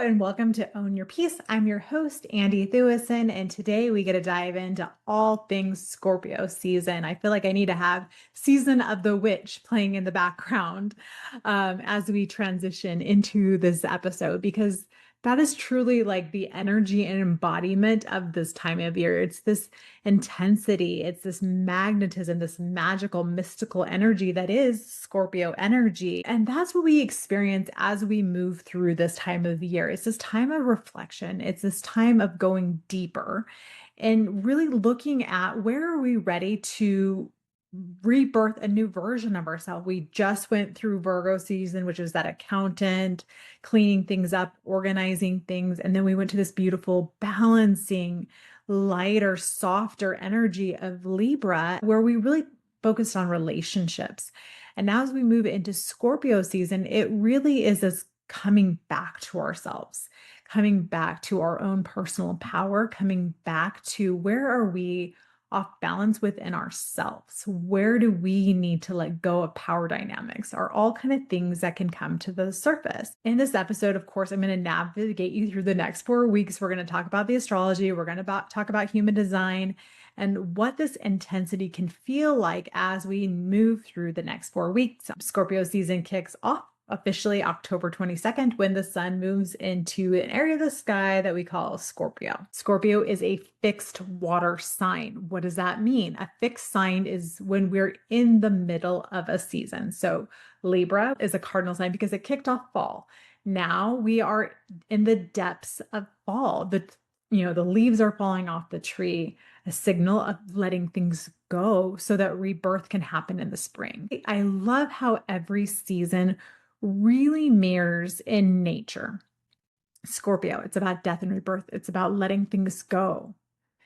and welcome to Own Your Peace. I'm your host, Andy Thewison, and today we get to dive into all things Scorpio season. I feel like I need to have Season of the Witch playing in the background as we transition into this episode, because that is truly like the energy and embodiment of this time of year. It's this intensity, it's this magnetism, this magical, mystical energy that is Scorpio energy. And that's what we experience as we move through this time of the year. It's this time of reflection, it's this time of going deeper and really looking at where are we ready to rebirth a new version of ourselves. We just went through Virgo season, which is that accountant, cleaning things up, organizing things. And then we went to this beautiful balancing, lighter, softer energy of Libra, where we really focused on relationships. And now as we move into Scorpio season, it really is this coming back to ourselves, coming back to our own personal power, coming back to where are we off balance within ourselves? Where do we need to let go of power dynamics? Are all kind of things that can come to the surface. In this episode, of course, I'm going to navigate you through the next 4 weeks. We're going to talk about the astrology. We're going to talk about human design and what this intensity can feel like as we move through the next 4 weeks. Scorpio season kicks off officially October 22nd, when the sun moves into an area of the sky that we call Scorpio. Scorpio is a fixed water sign. What does that mean? A fixed sign is when we're in the middle of a season. So Libra is a cardinal sign because it kicked off fall. Now we are in the depths of fall. The leaves are falling off the tree, a signal of letting things go so that rebirth can happen in the spring. I love how every season really mirrors in nature. Scorpio, it's about death and rebirth. It's about letting things go.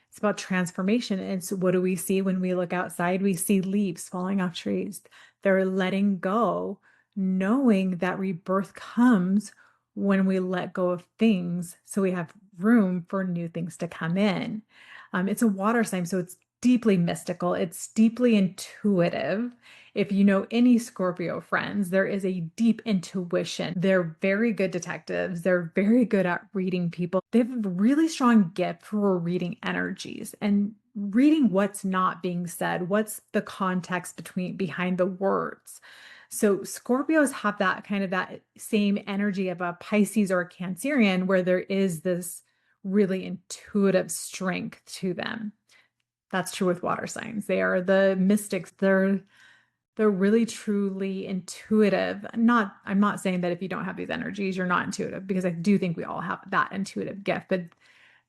It's about transformation. And so what do we see when we look outside? We see leaves falling off trees. They're letting go, knowing that rebirth comes when we let go of things so we have room for new things to come in. It's a water sign, so it's deeply mystical. It's deeply intuitive. If you know any Scorpio friends, there is a deep intuition. They're very good detectives. They're very good at reading people. They have a really strong gift for reading energies and reading what's not being said. What's the context behind the words? So Scorpios have that kind of that same energy of a Pisces or a Cancerian, where there is this really intuitive strength to them. That's true with water signs. They are the mystics. They're really truly intuitive. I'm not saying that if you don't have these energies, you're not intuitive, because I do think we all have that intuitive gift, but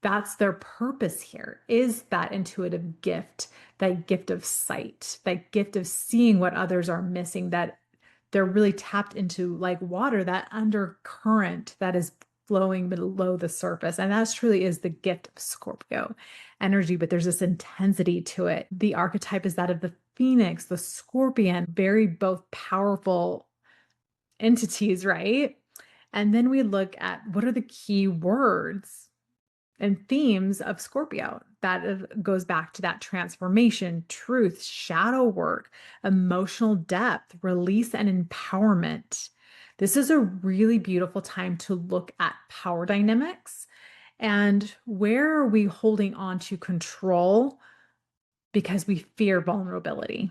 that's their purpose here, is that intuitive gift, that gift of sight, that gift of seeing what others are missing, that they're really tapped into, like water, that undercurrent that is flowing below the surface. And that truly is the gift of Scorpio energy, but there's this intensity to it. The archetype is that of the Phoenix, the Scorpion, very both powerful entities, right? And then we look at what are the key words and themes of Scorpio. That goes back to that transformation, truth, shadow work, emotional depth, release, and empowerment. This is a really beautiful time to look at power dynamics and where are we holding on to control because we fear vulnerability.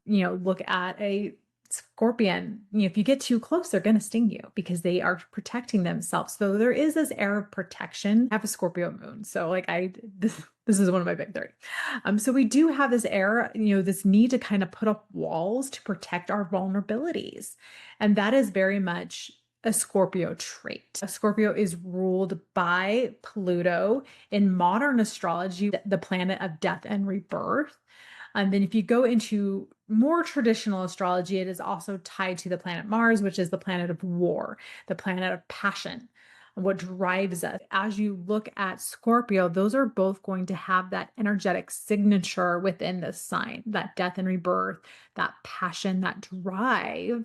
Look at a Scorpion. If you get too close, they're going to sting you because they are protecting themselves. So there is this air of protection. I have a Scorpio moon. So this is one of my big three. So we do have this air, this need to kind of put up walls to protect our vulnerabilities. And that is very much a Scorpio trait. A Scorpio is ruled by Pluto in modern astrology, the planet of death and rebirth. And then if you go into more traditional astrology, it is also tied to the planet Mars, which is the planet of war, the planet of passion, what drives us. As you look at Scorpio, those are both going to have that energetic signature within the sign, that death and rebirth, that passion, that drive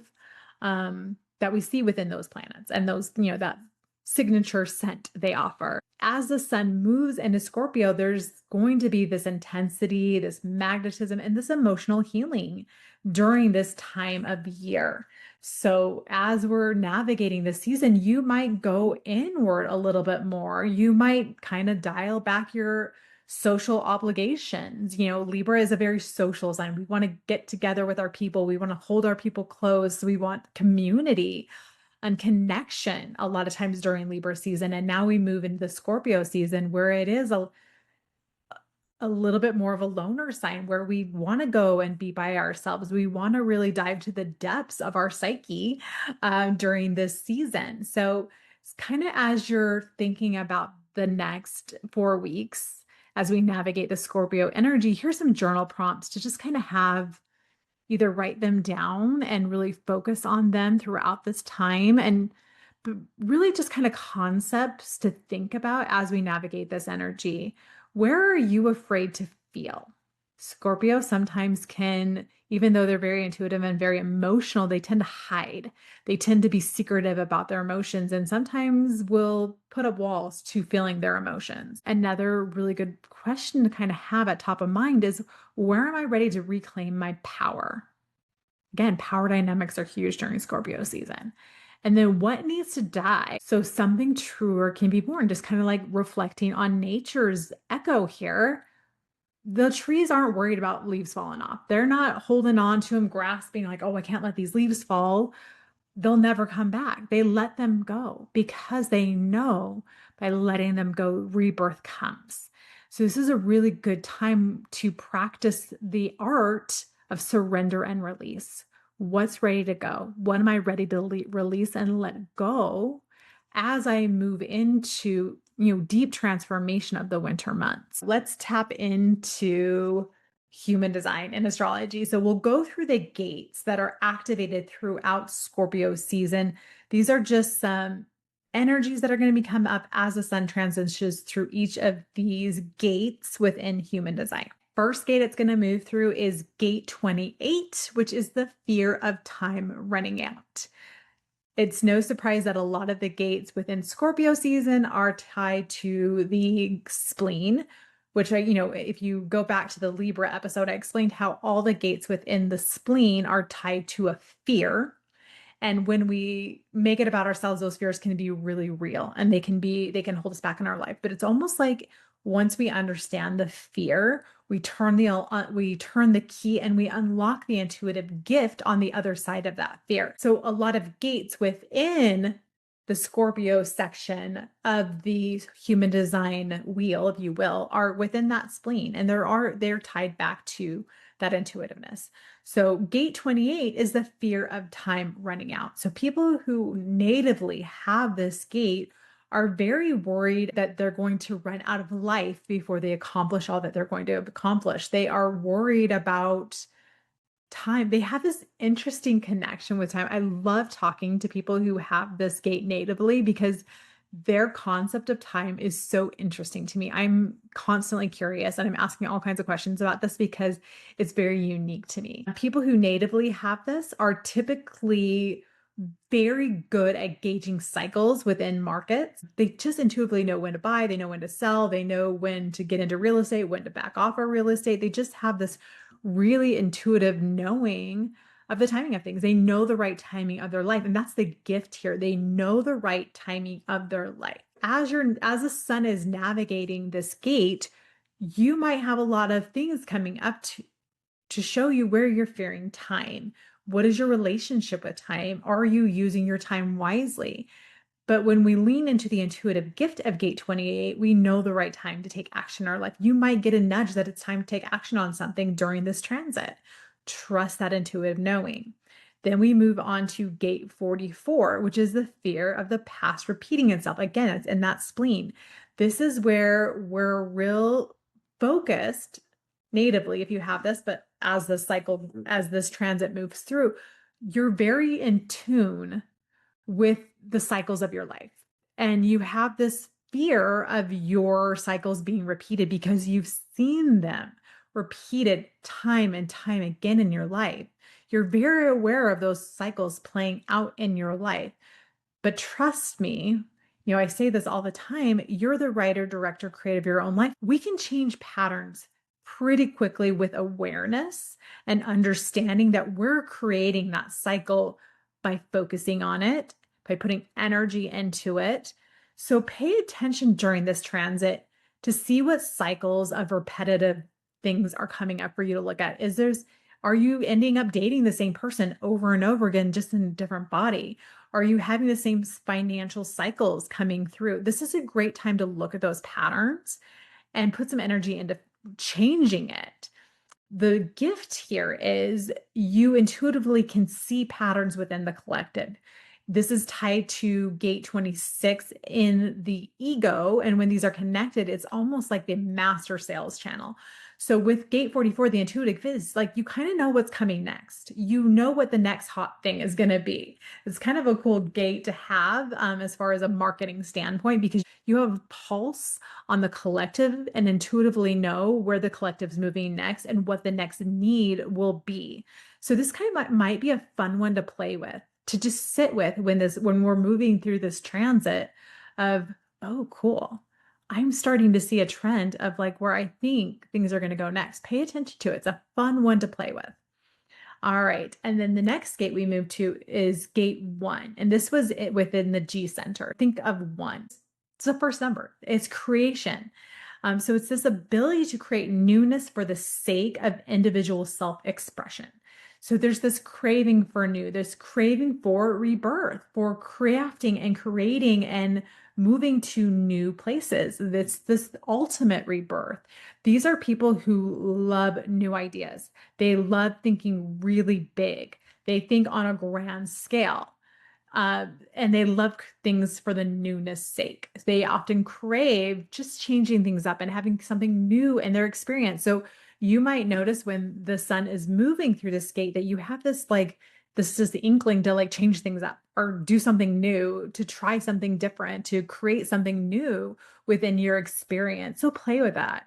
that we see within those planets and those, that signature scent they offer. as the sun moves into Scorpio, there's going to be this intensity, this magnetism, and this emotional healing during this time of year. So, as we're navigating this season, you might go inward a little bit more. You might kind of dial back your social obligations. Libra is a very social sign. We want to get together with our people, we want to hold our people close, we want community and connection a lot of times during Libra season. And now we move into the Scorpio season where it is a little bit more of a loner sign where we want to go and be by ourselves. We want to really dive to the depths of our psyche during this season. So it's kind of as you're thinking about the next 4 weeks as we navigate the Scorpio energy, here's some journal prompts to just kind of have either write them down and really focus on them throughout this time and really just kind of concepts to think about as we navigate this energy. Where are you afraid to feel? Scorpio sometimes can, even though they're very intuitive and very emotional, they tend to hide. They tend to be secretive about their emotions and sometimes will put up walls to feeling their emotions. Another really good question to kind of have at top of mind is, where am I ready to reclaim my power? Again, power dynamics are huge during Scorpio season. And then what needs to die so something truer can be born? Just kind of like reflecting on nature's echo here. The trees aren't worried about leaves falling off. They're not holding on to them, grasping like, oh, I can't let these leaves fall. They'll never come back. They let them go because they know by letting them go, rebirth comes. So this is a really good time to practice the art of surrender and release. What's ready to go? What am I ready to release and let go as I move into, deep transformation of the winter months? Let's tap into human design in astrology. So we'll go through the gates that are activated throughout Scorpio season. These are just some energies that are going to become up as the sun transitions through each of these gates within human design. First gate it's going to move through is gate 28, which is the fear of time running out. It's no surprise that a lot of the gates within Scorpio season are tied to the spleen, which if you go back to the Libra episode, I explained how all the gates within the spleen are tied to a fear. And when we make it about ourselves, those fears can be really real and they can hold us back in our life. But it's almost like once we understand the fear, we turn the key and we unlock the intuitive gift on the other side of that fear. So a lot of gates within the Scorpio section of the human design wheel, if you will, are within that spleen, and they're tied back to that intuitiveness. So gate 28 is the fear of time running out. So people who natively have this gate are very worried that they're going to run out of life before they accomplish all that they're going to accomplish. They are worried about time. They have this interesting connection with time. I love talking to people who have this gate natively because their concept of time is so interesting to me. I'm constantly curious and I'm asking all kinds of questions about this because it's very unique to me. People who natively have this are typically very good at gauging cycles within markets. They just intuitively know when to buy, they know when to sell, they know when to get into real estate, when to back off of real estate. They just have this really intuitive knowing of the timing of things. They know the right timing of their life. And that's the gift here. They know the right timing of their life. As the sun is navigating this gate, you might have a lot of things coming up to show you where you're fearing time. What is your relationship with time? Are you using your time wisely? But when we lean into the intuitive gift of gate 28, we know the right time to take action in our life. You might get a nudge that it's time to take action on something during this transit. Trust that intuitive knowing. Then we move on to gate 44, which is the fear of the past repeating itself. Again, it's in that spleen. This is where we're real focused natively, if you have this, but as this transit moves through, you're very in tune with the cycles of your life. And you have this fear of your cycles being repeated because you've seen them repeated time and time again in your life. You're very aware of those cycles playing out in your life. But trust me, I say this all the time. You're the writer, director, creator of your own life. We can change patterns pretty quickly with awareness and understanding that we're creating that cycle by focusing on it, by putting energy into it. So pay attention during this transit to see what cycles of repetitive things are coming up for you to look at. Are you ending up dating the same person over and over again, just in a different body? Are you having the same financial cycles coming through? This is a great time to look at those patterns and put some energy into changing it. The gift here is you intuitively can see patterns within the collective. This is tied to gate 26 in the ego. And when these are connected, it's almost like the master sales channel. So with gate 44, the intuitive is like you kind of know what's coming next. You know what the next hot thing is going to be. It's kind of a cool gate to have as far as a marketing standpoint, because you have a pulse on the collective and intuitively know where the collective's moving next and what the next need will be. So this kind of might be a fun one to play with, to just sit with when we're moving through this transit of, oh, cool. I'm starting to see a trend of like where I think things are going to go next. Pay attention to it. It's a fun one to play with. All right. And then the next gate we move to is gate 1. And this was it within the G center. Think of 1. It's the first number. It's creation. So it's this ability to create newness for the sake of individual self-expression. So there's this craving for new, this craving for rebirth, for crafting and creating and moving to new places. It's this ultimate rebirth. These are people who love new ideas. They love thinking really big. They think on a grand scale. And they love things for the newness sake. They often crave just changing things up and having something new in their experience. So you might notice when the sun is moving through this gate that you have this is the inkling to like change things up or do something new, to try something different, to create something new within your experience. So play with that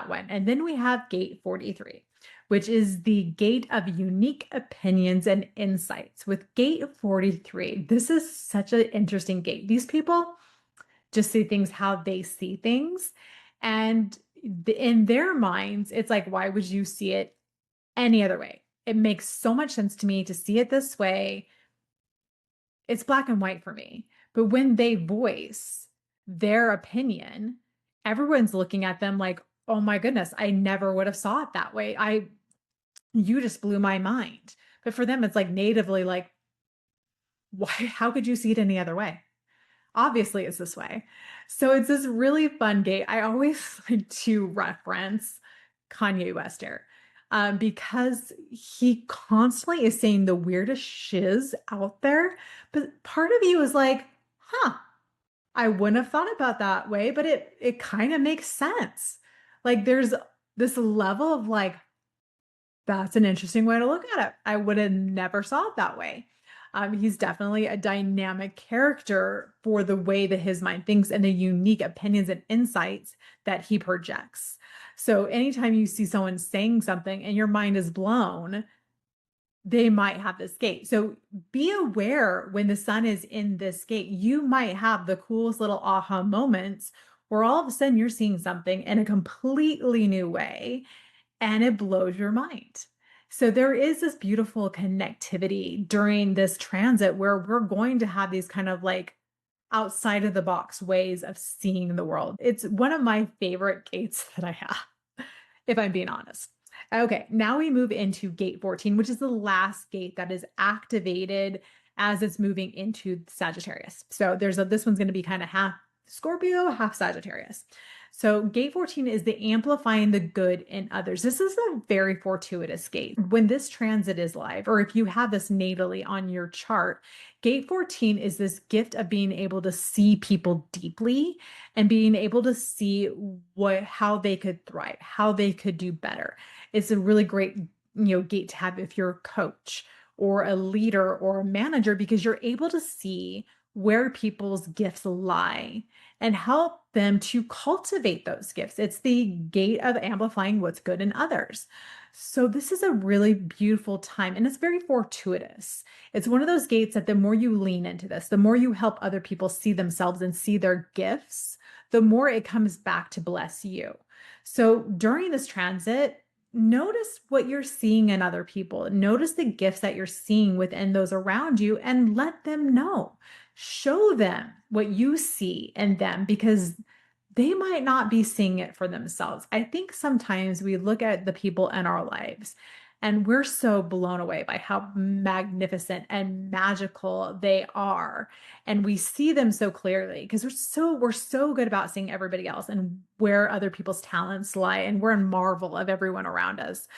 one. And then we have gate 43, which is the gate of unique opinions and insights. With gate 43, this is such an interesting gate. These people just see things how they see things. And in their minds, it's like, why would you see it any other way? It makes so much sense to me to see it this way. It's black and white for me. But when they voice their opinion, everyone's looking at them like, oh my goodness, I never would have saw it that way. You just blew my mind. But for them, it's like natively like, why, how could you see it any other way? Obviously it's this way. So it's this really fun gate. I always like to reference Kanye West here, because he constantly is saying the weirdest shiz out there. But part of you is like, huh, I wouldn't have thought about that way, but it kind of makes sense. Like there's this level of like, that's an interesting way to look at it. I would have never saw it that way. He's definitely a dynamic character for the way that his mind thinks and the unique opinions and insights that he projects. So anytime you see someone saying something and your mind is blown, they might have this gate. So be aware when the sun is in this gate, you might have the coolest little aha moments where all of a sudden you're seeing something in a completely new way and it blows your mind. So there is this beautiful connectivity during this transit where we're going to have these kind of like outside of the box ways of seeing the world. It's one of my favorite gates that I have, if I'm being honest. Okay, now we move into gate 14, which is the last gate that is activated as it's moving into Sagittarius. So this one's going to be kind of half Scorpio, half Sagittarius. So gate 14 is the amplifying the good in others. This is a very fortuitous gate. When this transit is live, or if you have this natally on your chart, gate 14 is this gift of being able to see people deeply and being able to see how they could thrive, how they could do better. It's a really great, gate to have if you're a coach or a leader or a manager, because you're able to see where people's gifts lie and help them to cultivate those gifts. It's the gate of amplifying what's good in others. So this is a really beautiful time and it's very fortuitous. It's one of those gates that the more you lean into this, the more you help other people see themselves and see their gifts, the more it comes back to bless you. So during this transit, notice what you're seeing in other people. Notice the gifts that you're seeing within those around you and let them know. Show them what you see in them because they might not be seeing it for themselves. I think sometimes we look at the people in our lives and we're so blown away by how magnificent and magical they are. And we see them so clearly because we're so good about seeing everybody else and where other people's talents lie. And we're in marvel of everyone around us.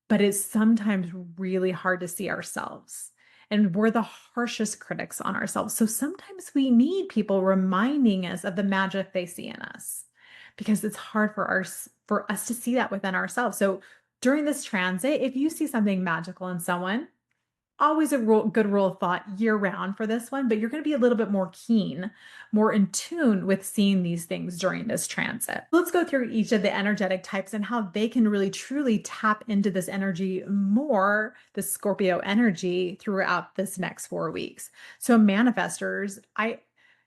But it's sometimes really hard to see ourselves. And we're the harshest critics on ourselves. So sometimes we need people reminding us of the magic they see in us because it's hard for us to see that within ourselves. So during this transit, if you see something magical in someone, always a good rule of thought year round for this one, but you're going to be a little bit more keen, more in tune with seeing these things during this transit. Let's go through each of the energetic types and how they can really truly tap into this energy more, the Scorpio energy throughout this next 4 weeks. So manifestors, I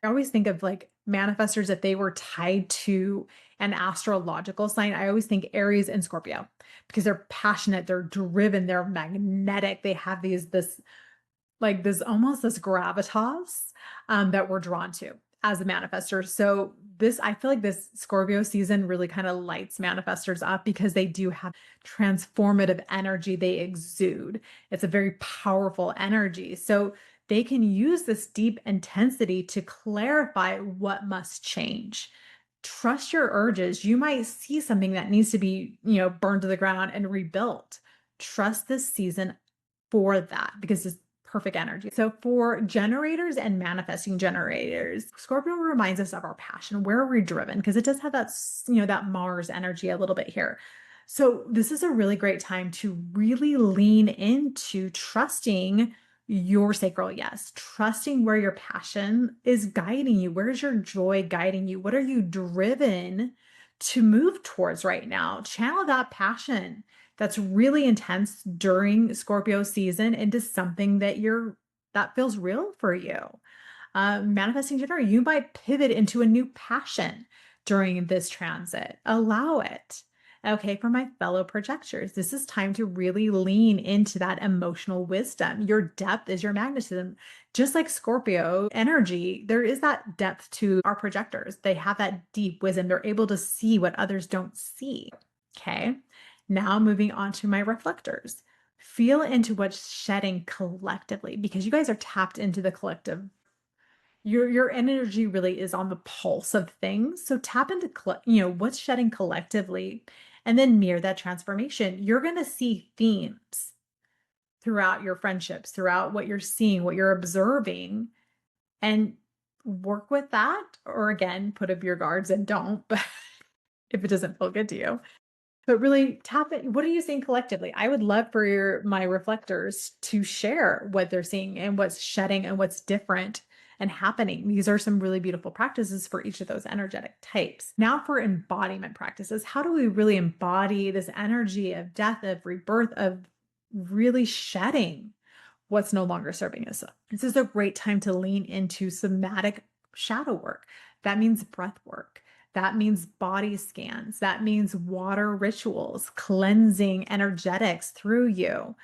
always think of like manifestors if they were tied to an astrological sign. I always think Aries and Scorpio because they're passionate, they're driven, they're magnetic. They have this almost this gravitas that we're drawn to as a manifestor. So I feel like this Scorpio season really kind of lights manifestors up because they do have transformative energy they exude. It's a very powerful energy. So they can use this deep intensity to clarify what must change. Trust your urges. You might see something that needs to be, burned to the ground and rebuilt. Trust this season for that because it's perfect energy. So for generators and manifesting generators, Scorpio reminds us of our passion. Where are we driven? Because it does have that Mars energy a little bit here. So this is a really great time to really lean into trusting your sacral yes, trusting where your passion is guiding you. Where's your joy guiding you? What are you driven to move towards right now? Channel that passion that's really intense during Scorpio season into something that feels real for you. Manifesting generator, you might pivot into a new passion during this transit. Allow it. Okay, for my fellow projectors, this is time to really lean into that emotional wisdom. Your depth is your magnetism. Just like Scorpio energy, there is that depth to our projectors. They have that deep wisdom. They're able to see what others don't see. Okay, now moving on to my reflectors. Feel into what's shedding collectively because you guys are tapped into the collective. Your energy really is on the pulse of things. So tap into what's shedding collectively and then mirror that transformation. You're going to see themes throughout your friendships, throughout what you're seeing, what you're observing, and work with that. Or again, put up your guards and don't, but if it doesn't feel good to you. But really tap it. What are you seeing collectively? I would love for my reflectors to share what they're seeing and what's shedding and what's different and happening. These are some really beautiful practices for each of those energetic types. Now for embodiment practices, how do we really embody this energy of death, of rebirth, of really shedding what's no longer serving us? This is a great time to lean into somatic shadow work. That means breath work. That means body scans. That means water rituals, cleansing energetics through you.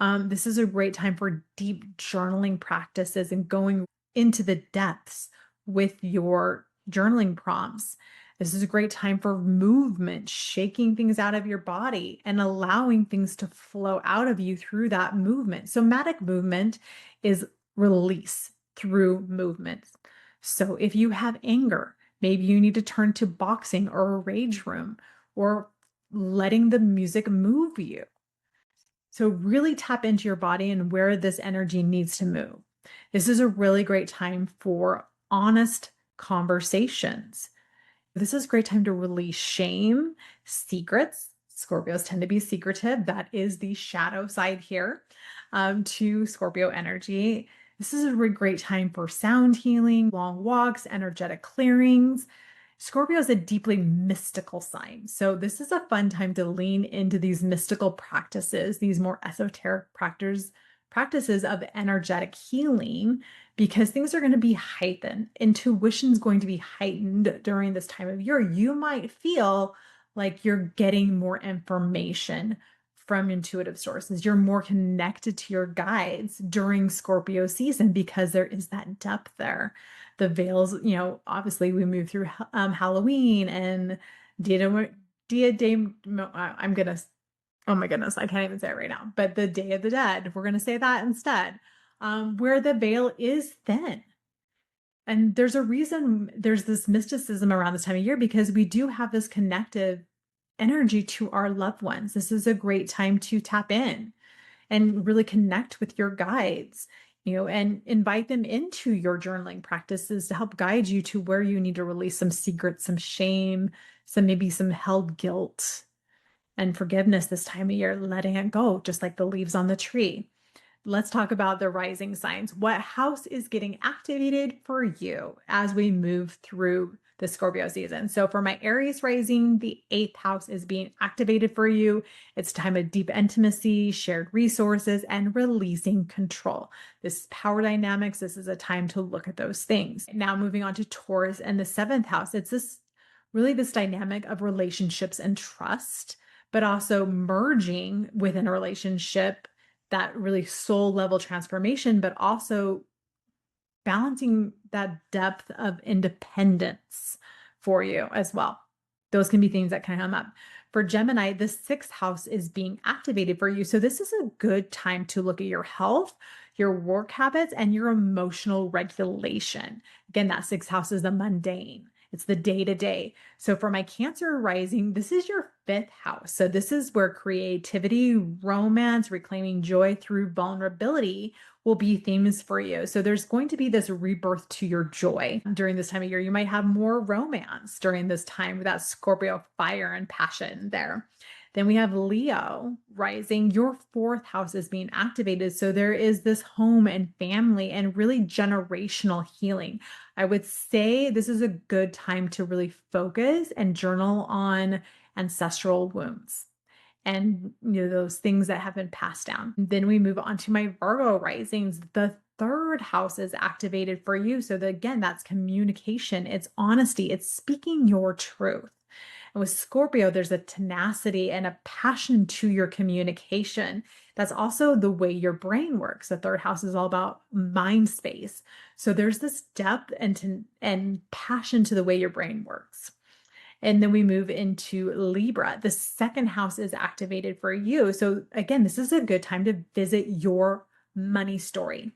This is a great time for deep journaling practices and going into the depths with your journaling prompts. This is a great time for movement, shaking things out of your body and allowing things to flow out of you through that movement. Somatic movement is release through movements. So if you have anger, maybe you need to turn to boxing or a rage room or letting the music move you. So really tap into your body and where this energy needs to move. This is a really great time for honest conversations. This is a great time to release shame, secrets. Scorpios tend to be secretive. That is the shadow side here to Scorpio energy. This is a really great time for sound healing, long walks, energetic clearings. Scorpio is a deeply mystical sign. So this is a fun time to lean into these mystical practices, these more esoteric practices of energetic healing, because things are going to be heightened. Intuition's going to be heightened during this time of year. You might feel like you're getting more information from intuitive sources. You're more connected to your guides during Scorpio season because there is that depth there. The veils, obviously we move through Halloween and Dia de, I'm gonna, oh my goodness, I can't even say it right now, but the Day of the Dead, we're gonna say that instead, where the veil is thin. And there's a reason there's this mysticism around this time of year because we do have this connective energy to our loved ones. This is a great time to tap in and really connect with your guides, and invite them into your journaling practices to help guide you to where you need to release some secrets, some shame, maybe some held guilt and forgiveness this time of year, letting it go, just like the leaves on the tree. Let's talk about the rising signs. What house is getting activated for you as we move through the Scorpio season? So for my Aries rising, the 8th house is being activated for you. It's time of deep intimacy, shared resources, and releasing control. This power dynamics, this is a time to look at those things. Now moving on to Taurus and the 7th house, it's this dynamic of relationships and trust, but also merging within a relationship, that really soul level transformation, but also balancing that depth of independence for you as well. Those can be things that can come up. For Gemini, the 6th house is being activated for you. So this is a good time to look at your health, your work habits, and your emotional regulation. Again, that 6th house is the mundane. It's the day to day. So for my Cancer rising, this is your 5th house. So this is where creativity, romance, reclaiming joy through vulnerability will be themes for you. So there's going to be this rebirth to your joy during this time of year. You might have more romance during this time with that Scorpio fire and passion there. Then we have Leo rising. Your 4th house is being activated. So there is this home and family and really generational healing. I would say this is a good time to really focus and journal on ancestral wounds and those things that have been passed down. Then we move on to my Virgo risings. The 3rd house is activated for you. So again, that's communication, it's honesty, it's speaking your truth. And with Scorpio, there's a tenacity and a passion to your communication. That's also the way your brain works. The 3rd house is all about mind space. So there's this depth and passion to the way your brain works. And then we move into Libra. The 2nd house is activated for you. So again, this is a good time to visit your money story.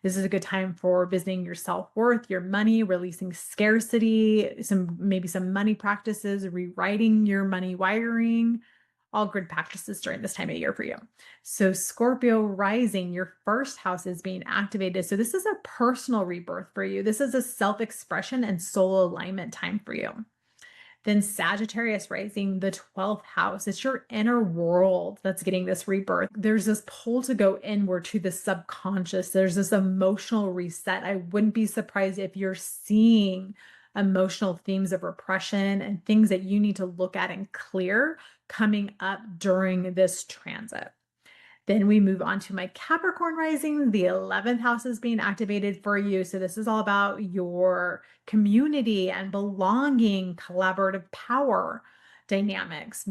This is a good time for visiting your self-worth, your money, releasing scarcity, maybe some money practices, rewriting your money wiring, all good practices during this time of year for you. So Scorpio rising, your 1st house is being activated. So this is a personal rebirth for you. This is a self-expression and soul alignment time for you. Then Sagittarius rising, the 12th house, it's your inner world that's getting this rebirth. There's this pull to go inward to the subconscious. There's this emotional reset. I wouldn't be surprised if you're seeing emotional themes of repression and things that you need to look at and clear coming up during this transit. Then we move on to my Capricorn rising. The 11th house is being activated for you. So this is all about your community and belonging, collaborative power dynamics.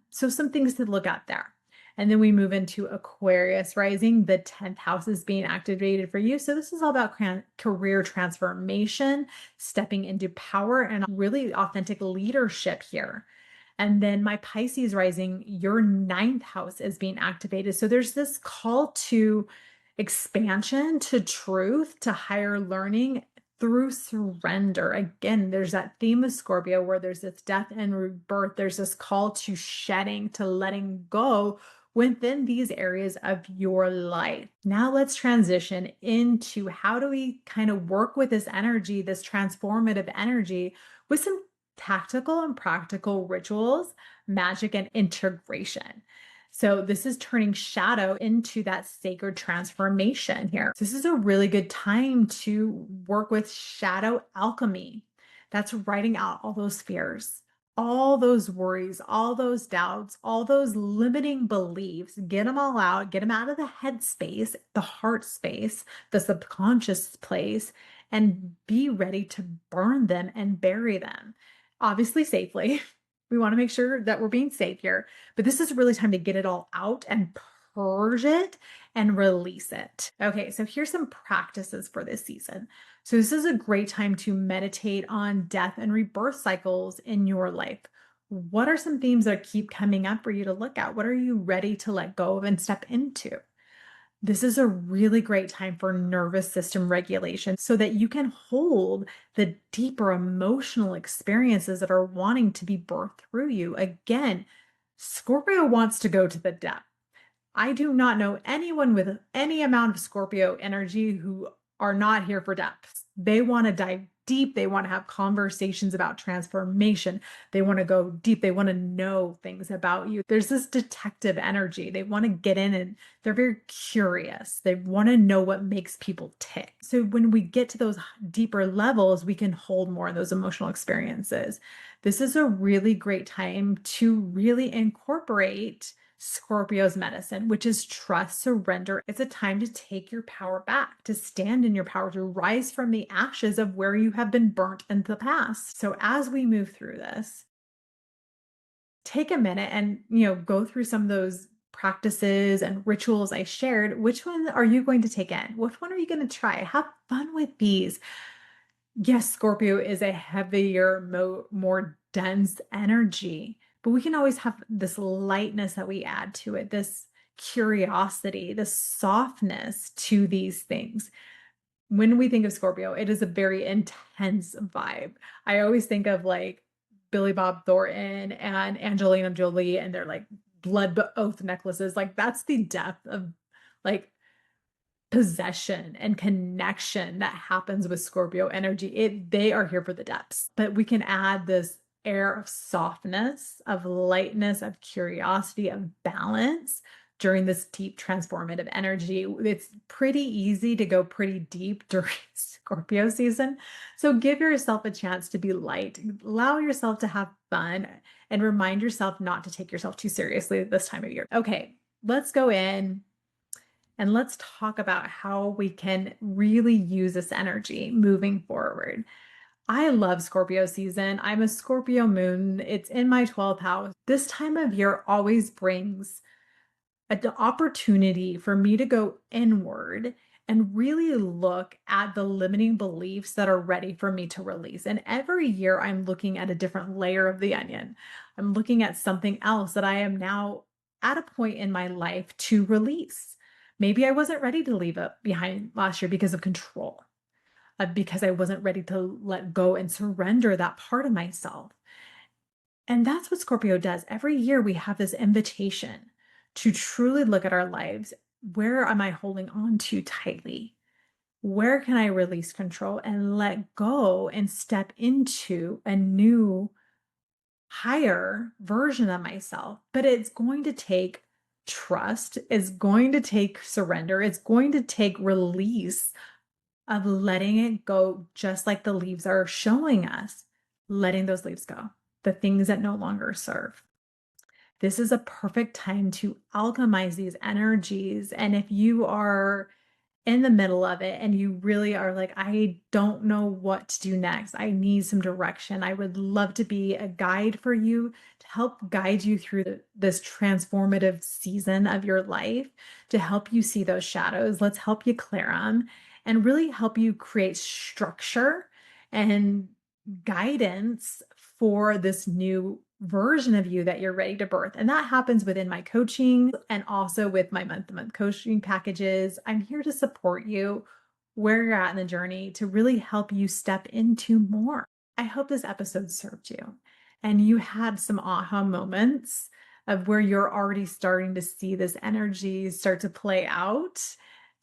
So some things to look at there. And then we move into Aquarius rising. The 10th house is being activated for you. So this is all about career transformation, stepping into power and really authentic leadership here. And then my Pisces rising, your 9th house is being activated. So there's this call to expansion, to truth, to higher learning through surrender. Again, there's that theme of Scorpio where there's this death and rebirth. There's this call to shedding, to letting go within these areas of your life. Now let's transition into how do we kind of work with this energy, this transformative energy, with some tactical and practical rituals, magic, and integration. So this is turning shadow into that sacred transformation here. So this is a really good time to work with shadow alchemy, That's writing out all those fears, all those worries, all those doubts, all those limiting beliefs. Get them all out, get them out of the head space, the heart space, the subconscious place, and be ready to burn them and bury them. Obviously, safely. We want to make sure that we're being safe here, but this is really time to get it all out and purge it and release it. Okay, so here's some practices for this season. So, this is a great time to meditate on death and rebirth cycles in your life. What are some themes that keep coming up for you to look at? What are you ready to let go of and step into? This is a really great time for nervous system regulation so that you can hold the deeper emotional experiences that are wanting to be birthed through you. Again, Scorpio wants to go to the depth. I do not know anyone with any amount of Scorpio energy who are not here for depths. They want to dive deep. They want to have conversations about transformation. They want to go deep. They want to know things about you. There's this detective energy. They want to get in and they're very curious. They want to know what makes people tick. So when we get to those deeper levels, we can hold more of those emotional experiences. This is a really great time to really incorporate Scorpio's medicine, which is trust, surrender. It's a time to take your power back, to stand in your power, to rise from the ashes of where you have been burnt in the past. So as we move through this, take a minute and, go through some of those practices and rituals I shared. Which one are you going to take in? Which one are you going to try? Have fun with these. Yes, Scorpio is a heavier, more dense energy, but we can always have this lightness that we add to it, this curiosity, this softness to these things. When we think of Scorpio, it is a very intense vibe. I always think of like Billy Bob Thornton and Angelina Jolie and their like blood oath necklaces. Like that's the depth of like possession and connection that happens with Scorpio energy. They are here for the depths, but we can add this air of softness, of lightness, of curiosity, of balance during this deep transformative energy. It's pretty easy to go pretty deep during Scorpio season. So give yourself a chance to be light, allow yourself to have fun, and remind yourself not to take yourself too seriously this time of year. Okay, let's go in and let's talk about how we can really use this energy moving forward. I love Scorpio season. I'm a Scorpio moon. It's in my 12th house. This time of year always brings an opportunity for me to go inward and really look at the limiting beliefs that are ready for me to release. And every year I'm looking at a different layer of the onion. I'm looking at something else that I am now at a point in my life to release. Maybe I wasn't ready to leave it behind last year because of control, because I wasn't ready to let go and surrender that part of myself. And that's what Scorpio does. Every year we have this invitation to truly look at our lives. Where am I holding on to tightly? Where can I release control and let go and step into a new, higher version of myself? But it's going to take trust, it's going to take surrender, it's going to take release of letting it go, just like the leaves are showing us, letting those leaves go, the things that no longer serve. This is a perfect time to alchemize these energies. And if you are in the middle of it and you really are like, I don't know what to do next, I need some direction, I would love to be a guide for you to help guide you through this transformative season of your life, to help you see those shadows. Let's help you clear them and really help you create structure and guidance for this new version of you that you're ready to birth. And that happens within my coaching and also with my month-to-month coaching packages. I'm here to support you where you're at in the journey to really help you step into more. I hope this episode served you and you had some aha moments of where you're already starting to see this energy start to play out.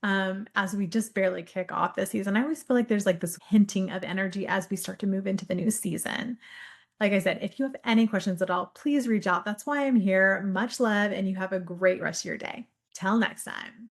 As we just barely kick off this season, I always feel like there's like this hinting of energy as we start to move into the new season. Like I said, if you have any questions at all, please reach out. That's why I'm here. Much love, and you have a great rest of your day. Till next time.